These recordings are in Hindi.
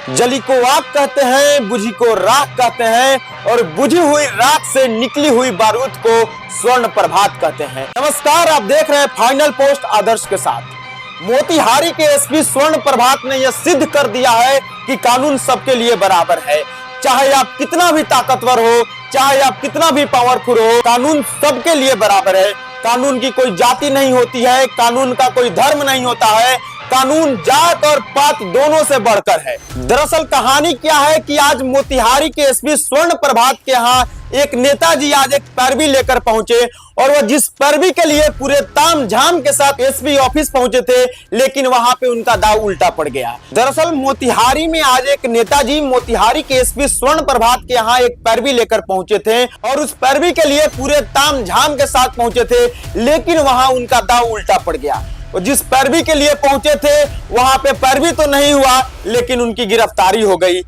जली को आग कहते हैं, बुझी को राख कहते हैं और बुझी हुई राख से निकली हुई बारूद को स्वर्ण प्रभात कहते हैं। नमस्कार, आप देख रहे हैं फाइनल पोस्ट आदर्श के साथ। मोतिहारी के एसपी स्वर्ण प्रभात ने यह सिद्ध कर दिया है कि कानून सबके लिए बराबर है। चाहे आप कितना भी ताकतवर हो, चाहे आप कितना भी पावरफुल हो, कानून सबके लिए बराबर है। कानून की कोई जाति नहीं होती है, कानून का कोई धर्म नहीं होता है, कानून जात और पात दोनों से बढ़कर है। दरअसल कहानी क्या है कि आज मोतिहारी के एसपी स्वर्ण प्रभात के यहाँ एक नेताजी आज एक पैरवी लेकर पहुंचे और वह जिस पैरवी के लिए पूरे ताम झाम के साथ एसपी ऑफिस पहुंचे थे, लेकिन वहां पे उनका दाव उल्टा पड़ गया। दरअसल मोतिहारी में आज एक नेताजी मोतिहारी के एसपी स्वर्ण प्रभात के यहाँ एक पैरवी लेकर पहुंचे थे और उस पैरवी के लिए पूरे ताम झाम के साथ पहुंचे थे, लेकिन वहां उनका दाव उल्टा पड़ गया। और जिस पैरवी के लिए पहुंचे थे वहां पे पैरवी तो नहीं हुआ, लेकिन उनकी गिरफ्तारी हो गई।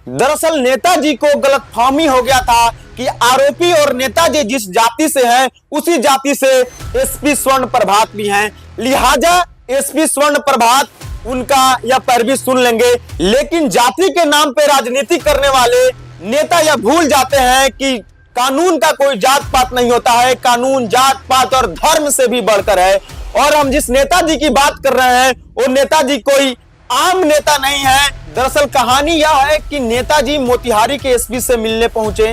दरअसल नेताजी को गलतफहमी हो गया था कि आरोपी और नेताजी जिस जाति से हैं उसी जाति से एसपी स्वर्ण प्रभात भी हैं, लिहाजा एसपी स्वर्ण प्रभात उनका यह पैरवी सुन लेंगे। लेकिन जाति के नाम पे राजनीति करने वाले नेता यह भूल जाते हैं कि कानून का कोई जात पात नहीं होता है, कानून जात पात और धर्म से भी बढ़कर है। और हम जिस नेताजी की बात कर रहे हैं वो नेताजी कोई आम नेता नहीं है। दरअसल कहानी यह है कि नेताजी मोतिहारी के एसपी से मिलने पहुंचे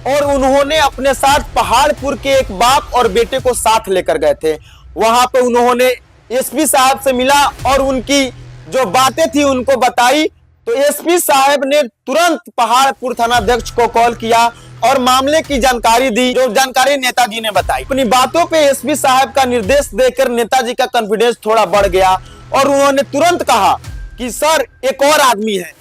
और उन्होंने अपने साथ पहाड़पुर के एक बाप और बेटे को साथ लेकर गए थे। वहां पे उन्होंने एसपी साहब से मिला और उनकी जो बातें थी उनको बताई, तो एसपी साहब ने तुरंत पहाड़पुर थानाध्यक्ष को कॉल किया और मामले की जानकारी दी, जो जानकारी नेताजी ने बताई। अपनी बातों पे एसपी साहब का निर्देश देकर नेताजी का कॉन्फिडेंस थोड़ा बढ़ गया और उन्होंने तुरंत कहा कि सर एक और आदमी है,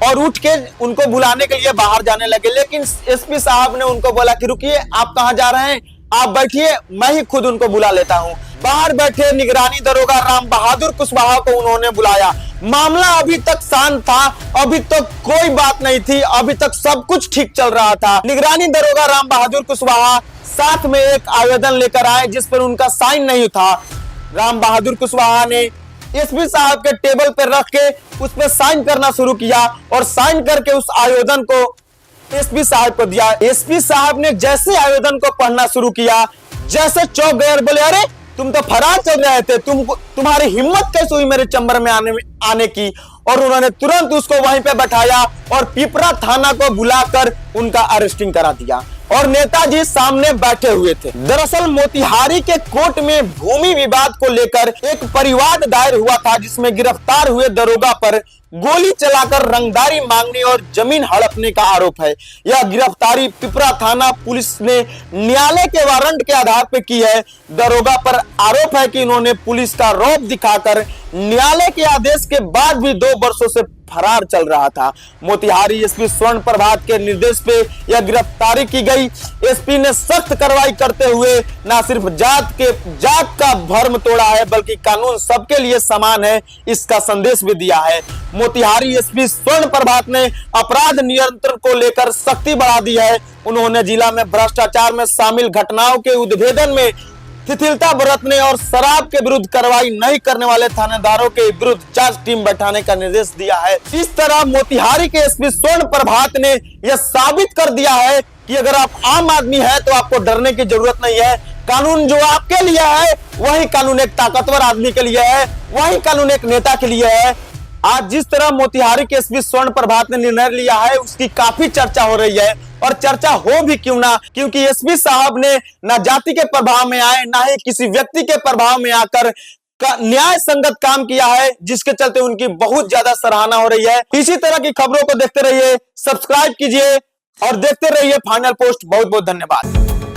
और उठ के उनको बुलाने के लिए बाहर जाने लगे। लेकिन एसपी साहब ने उनको बोला कि रुकिए, आप कहाँ जा रहे हैं, आप बैठिए, मैं ही खुद उनको बुला लेता हूँ। बाहर बैठे निगरानी दरोगा राम बहादुर कुशवाहा को उन्होंने बुलाया। मामला अभी तक शांत था, अभी तक कोई बात नहीं थी, अभी तक सब कुछ ठीक चल रहा था। निगरानी दरोगा राम बहादुर कुशवाहा साथ में एक आवेदन लेकर आए जिस पर उनका साइन नहीं था। राम बहादुर कुशवाहा ने एसपी साहब के टेबल पर रख के उस पर साइन करना शुरू किया और साइन करके उस आवेदन को एसपी साहब को दिया। एसपी साहब ने जैसे आवेदन को पढ़ना शुरू किया, जैसे चौंक गए और बोले, अरे तुम तो फरार चल रहे थे, तुम्हारी हिम्मत कैसे हुई मेरे चैम्बर में आने की। और उन्होंने तुरंत उसको वहीं पे बैठाया और पिपरा थाना को बुलाकर उनका अरेस्टिंग करा दिया और नेताजी सामने बैठे हुए थे। दरअसल मोतिहारी के कोर्ट में भूमि विवाद को लेकर एक परिवाद दायर हुआ था, जिसमें गिरफ्तार हुए दरोगा पर गोली चलाकर रंगदारी मांगने और जमीन हड़पने का आरोप है। यह गिरफ्तारी पिपरा थाना पुलिस ने न्यायालय के वारंट के आधार पर की है। दरोगा पर आरोप है कि इन्होंने पुलिस का रौब दिखाकर न्यायालय के आदेश के बाद भी 2 वर्षों से फरार चल रहा था। मोतिहारी एसपी स्वर्ण प्रभात के निर्देश पे यह गिरफ्तारी की गई। एसपी ने सख्त कार्रवाई करते हुए न सिर्फ जात का भ्रम तोड़ा है, बल्कि कानून सबके लिए समान है, इसका संदेश भी दिया है। मोतिहारी एसपी स्वर्ण प्रभात ने अपराध नियंत्रण को लेकर सख्ती बढ़ा दी है। उन्होंने जिला में भ्रष्टाचार में शामिल घटनाओं के उद्भेदन में शिथिलता बरतने और शराब के विरुद्ध कार्रवाई नहीं करने वाले थानेदारों के विरुद्ध जांच टीम बैठाने का निर्देश दिया है। इस तरह मोतिहारी के एसपी स्वर्ण प्रभात ने यह साबित कर दिया है कि अगर आप आम आदमी हैं तो आपको डरने की जरूरत नहीं है। कानून जो आपके लिए है वही कानून एक ताकतवर आदमी के लिए है, वही कानून एक नेता के लिए है। आज जिस तरह मोतिहारी के एसपी स्वर्ण प्रभात ने निर्णय लिया है उसकी काफी चर्चा हो रही है, और चर्चा हो भी क्यों ना, क्योंकि एसपी साहब ने ना जाति के प्रभाव में आए, ना ही किसी व्यक्ति के प्रभाव में आकर न्याय संगत काम किया है, जिसके चलते उनकी बहुत ज्यादा सराहना हो रही है। इसी तरह की खबरों को देखते रहिए, सब्सक्राइब कीजिए और देखते रहिए फाइनल पोस्ट। बहुत बहुत धन्यवाद।